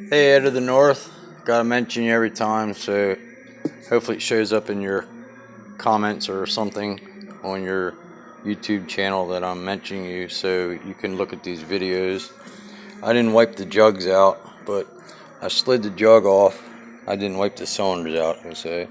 Hey, Ed of the North. Gotta mention you every time, so hopefully it shows up in your comments or something on your YouTube channel that I'm mentioning you, so you can look at these videos. I didn't wipe the jugs out, but I slid the jug off. I didn't wipe the cylinders out, I say.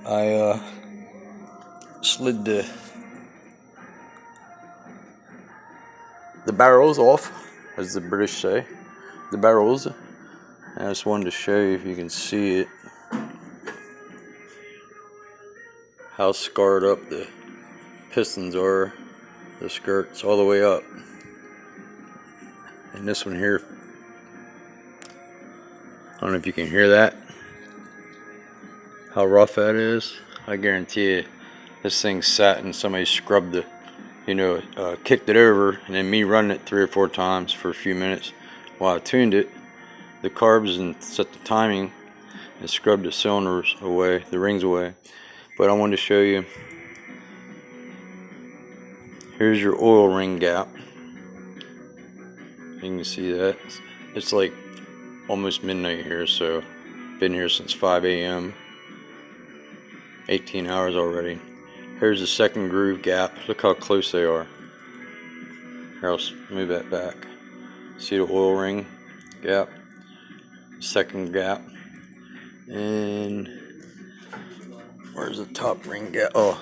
I slid the barrels off, as the British say. The barrels. I just wanted to show you, if you can see it, how scarred up the pistons are, the skirts all the way up. And this one here, I don't know if you can hear that, how rough that is. I guarantee you this thing sat and somebody scrubbed the, kicked it over, and then me running it 3 or 4 times for a few minutes while I tuned it, the carbs, and set the timing, and scrubbed the cylinders away, the rings away. But I wanted to show you, here's your oil ring gap. You can see that. It's like almost midnight here, so been here since 5 a.m. 18 hours already. Here's the second groove gap. Look how close they are. Here, I'll move that back. See the oil ring gap? Second gap. And where's the top ring gap? Oh,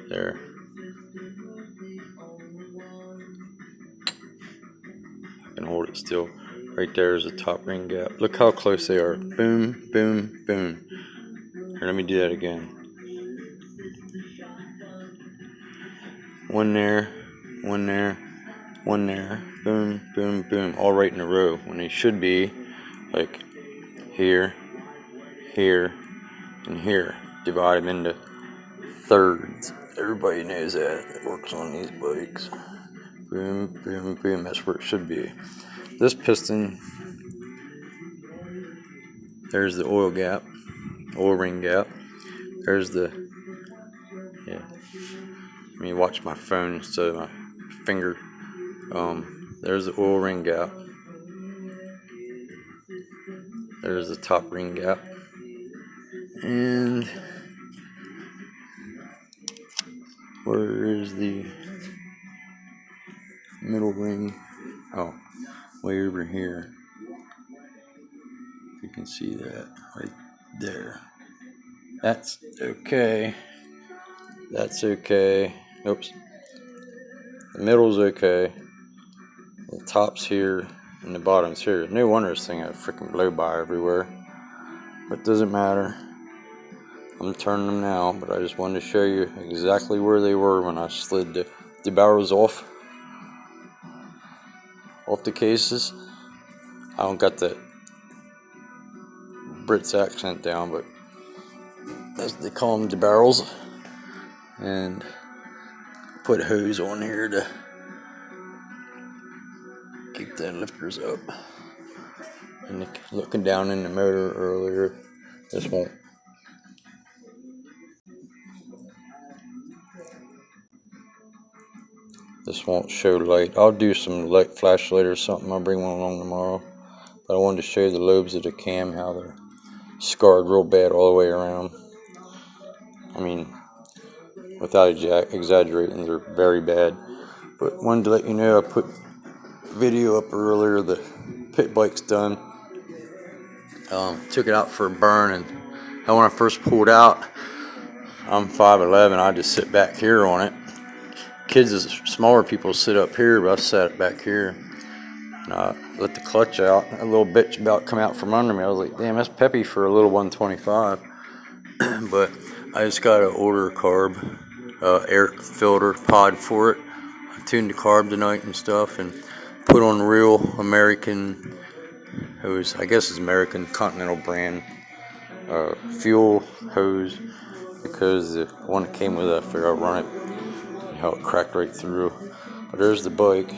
there. I can hold it still. Right there is the top ring gap. Look how close they are. Boom, boom, boom. Here, let me do that again. One there, one there, one there. Boom, boom, boom. All right in a row. When they should be like here, here, and here. Divide them into thirds. Everybody knows that works on these bikes. Boom, boom, boom. That's where it should be. This piston, there's the oil gap, oil ring gap. There's the, let me watch my phone instead of my finger. There's the oil ring gap. There's the top ring gap. And where is the middle ring? Oh, way over here. You can see that right there. That's okay. That's okay. Oops. The middle's okay. The top's here and the bottom's here. No wonder this thing had a freaking blow by everywhere. But it doesn't matter. I'm turning them now, but I just wanted to show you exactly where they were when I slid the barrels off the cases. I don't got the Brits accent down, but as they call them, the barrels. And put hose on here to keep the lifters up. And looking down in the motor earlier, this won't show light. I'll do some light flashlight or something. I'll bring one along tomorrow. But I wanted to show you the lobes of the cam, how they're scarred real bad all the way around. I mean, without exaggerating, they're very bad. But wanted to let you know, I put video up earlier. The pit bike's done. Took it out for a burn, and when I first pulled out, I'm 5'11". I just sit back here on it. Kids, smaller people sit up here, but I sat back here. And I let the clutch out. A little bitch about come out from under me. I was like, damn, that's peppy for a little 125. But I just got to order a carb, air filter pod for it. I tuned the carb tonight and stuff, and put on real American hose. I guess it's American Continental brand fuel hose, because the one that came with it, I figured I'd run it. How it cracked right through. But there's the bike.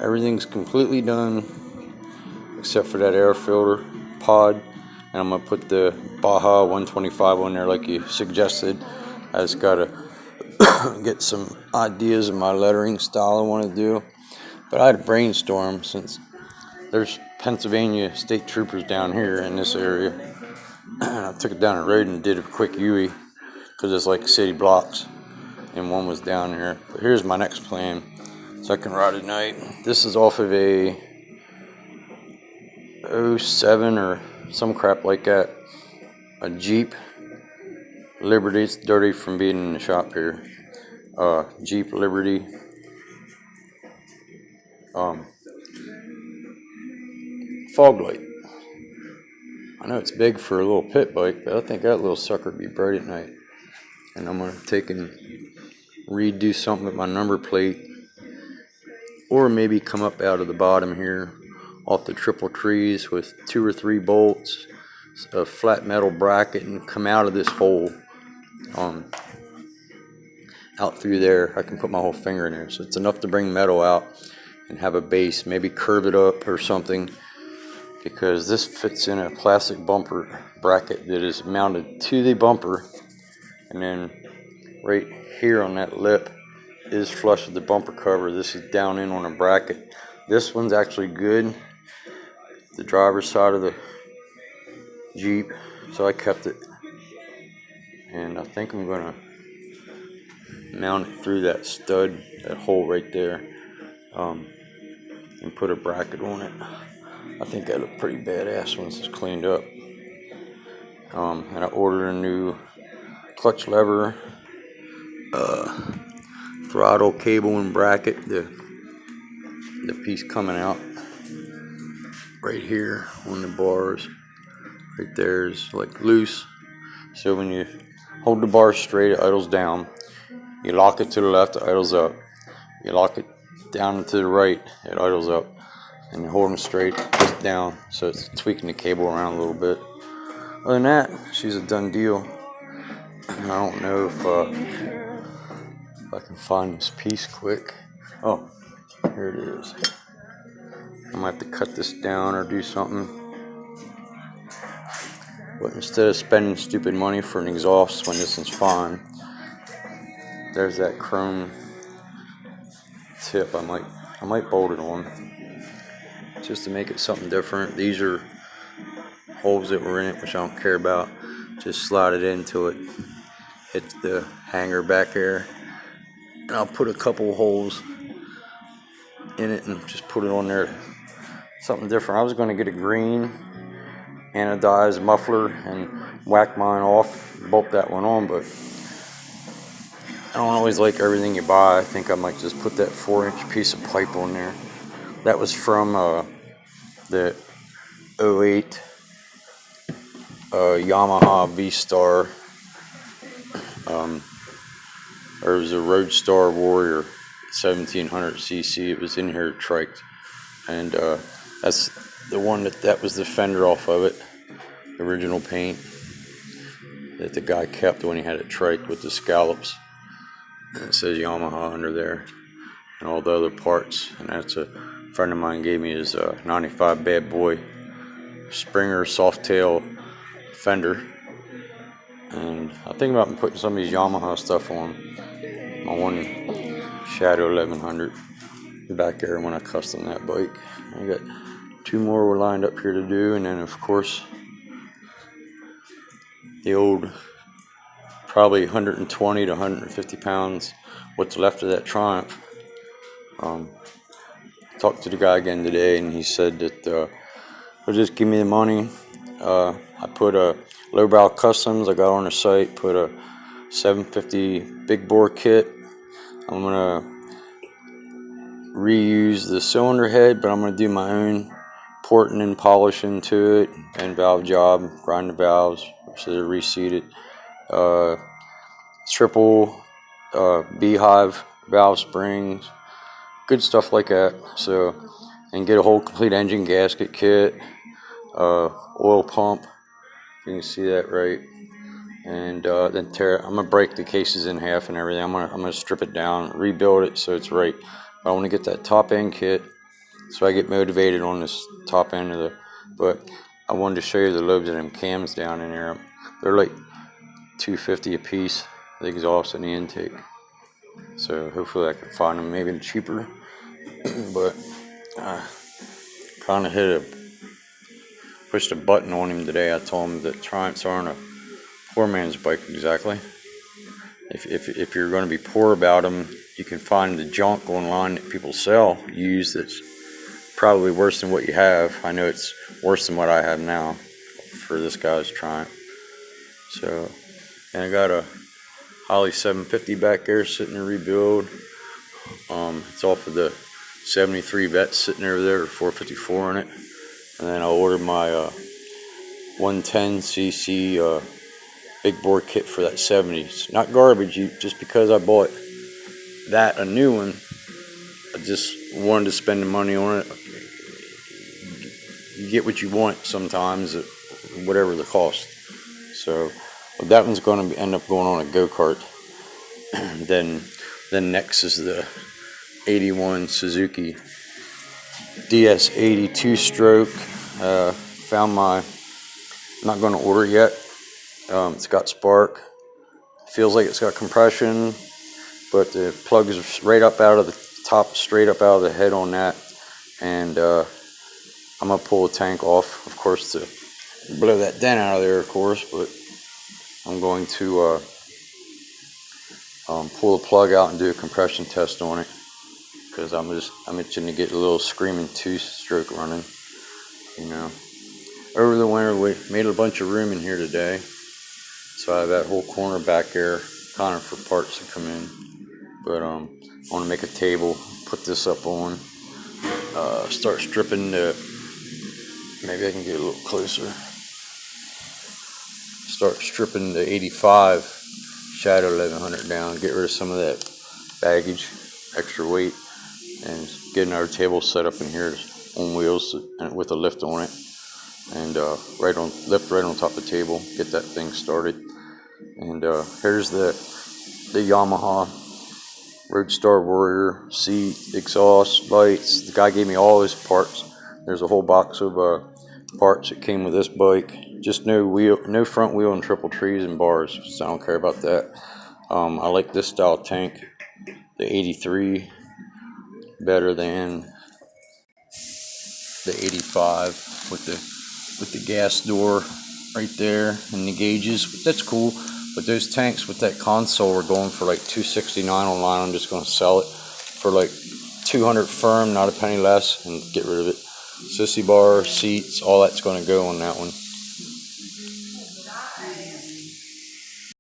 Everything's completely done except for that air filter pod, and I'm gonna put the Baja 125 on there like you suggested. I just gotta get some ideas of my lettering style I want to do. But I had a brainstorm since there's Pennsylvania state troopers down here in this area. I took it down the road and did a quick UE because it's like city blocks, and one was down here. But here's my next plan, so I can ride at night. This is off of a '07 or some crap like that, a Jeep Liberty. It's dirty from being in the shop here. Jeep Liberty. Fog light. I know it's big for a little pit bike, but I think that little sucker would be bright at night. And I'm going to take and redo something with my number plate, or maybe come up out of the bottom here off the triple trees with 2 or 3 bolts, a flat metal bracket, and come out of this hole out through there. I can put my whole finger in there, so it's enough to bring metal out and have a base, maybe curve it up or something, because this fits in a plastic bumper bracket that is mounted to the bumper, and then right here on that lip is flush with the bumper cover. This is down in on a bracket. This one's actually good, the driver's side of the Jeep, so I kept it, and I think I'm gonna mount it through that stud, that hole right there, and put a bracket on it. I think that looked pretty badass once it's cleaned up. And I ordered a new clutch lever, throttle cable and bracket. The piece coming out right here on the bars, right there, is like loose. So when you hold the bar straight, it idles down. You lock it to the left, it idles up. You lock it down to the right, it idles up. And you hold them straight, it's down. So it's tweaking the cable around a little bit. Other than that, she's a done deal. I don't know if I can find this piece quick. Oh, here it is. I might have to cut this down or do something. But instead of spending stupid money for an exhaust when this one's fine, there's that chrome tip. I might bolt it on just to make it something different. These are holes that were in it, which I don't care about. Just slide it into it, hit the hanger back there, and I'll put a couple holes in it and just put it on there. Something different. I was going to get a green anodized muffler and whack mine off, bolt that one on, but I don't always like everything you buy. I think I might just put that 4-inch piece of pipe on there. That was from the '08 Yamaha V-Star. There was a Roadstar Warrior 1700cc. It was in here triked, and that's the one that was the fender off of it, the original paint that the guy kept when he had it triked with the scallops, and it says Yamaha under there and all the other parts. And that's a friend of mine gave me his 95 Bad Boy Springer Softail fender, and I think about putting some of these Yamaha stuff on my one Shadow 1100 back there when I custom that bike. I got 2 more we're lined up here to do, and then of course the old probably 120 to 150 pounds, what's left of that Triumph. Talked to the guy again today, and he said that he'll just give me the money. I put a Lowbrow Customs, I got on the site, put a 750 big bore kit. I'm gonna reuse the cylinder head, but I'm gonna do my own porting and polishing to it, and valve job, grind the valves so they're reseated. Triple beehive valve springs, good stuff like that. So, and get a whole complete engine gasket kit, oil pump. You can see that right. And then I'm gonna break the cases in half and everything. I'm gonna strip it down, rebuild it so it's right. I want to get that top end kit, so I get motivated on this top end of the. But I wanted to show you the lobes of them cams down in there. They're like $250 a piece, the exhaust and the intake. So hopefully I can find them maybe cheaper. but kind of pushed a button on him today. I told him that Triumphs aren't a poor man's bike exactly. If you're going to be poor about them, you can find the junk online that people sell used that's probably worse than what you have. I know it's worse than what I have now for this guy's Triumph. So, and I got a Holley 750 back there sitting in rebuild. It's off of the 73 Vet sitting over there, 454 in it. And then I ordered my 110cc big bore kit for that 70. It's not garbage. Just because I bought that, a new one, I just wanted to spend the money on it. You get what you want sometimes, at whatever the cost. So that one's going to end up going on a go-kart. then next is the 81 Suzuki DS80 2-stroke. Found my, I'm not going to order it yet. It's got spark. Feels like it's got compression, but the plug is right up out of the top, straight up out of the head on that. And I'm going to pull the tank off, of course, to blow that dent out of there, of course. But I'm going to pull the plug out and do a compression test on it, because I'm itching to get a little screaming 2-stroke running. You know, over the winter we made a bunch of room in here today, so I have that whole corner back there kind of for parts to come in. But I want to make a table, put this up on, start stripping the, maybe I can get a little closer, start stripping the 85 Shadow 1100 down, get rid of some of that baggage, extra weight, and get another table set up in here on wheels and with a lift on it, and lift right on top of the table, get that thing started. And here's the Yamaha Roadstar Warrior seat, exhaust, lights. The guy gave me all his parts. There's a whole box of parts that came with this bike. Just no front wheel and triple trees and bars, so I don't care about that. I like this style tank, the 83, better than the 85 with the gas door right there and the gauges. That's cool. But those tanks with that console are going for like $269 online. I'm just going to sell it for like $200 firm, not a penny less, and get rid of it. Sissy bar, seats, all that's going to go on that one.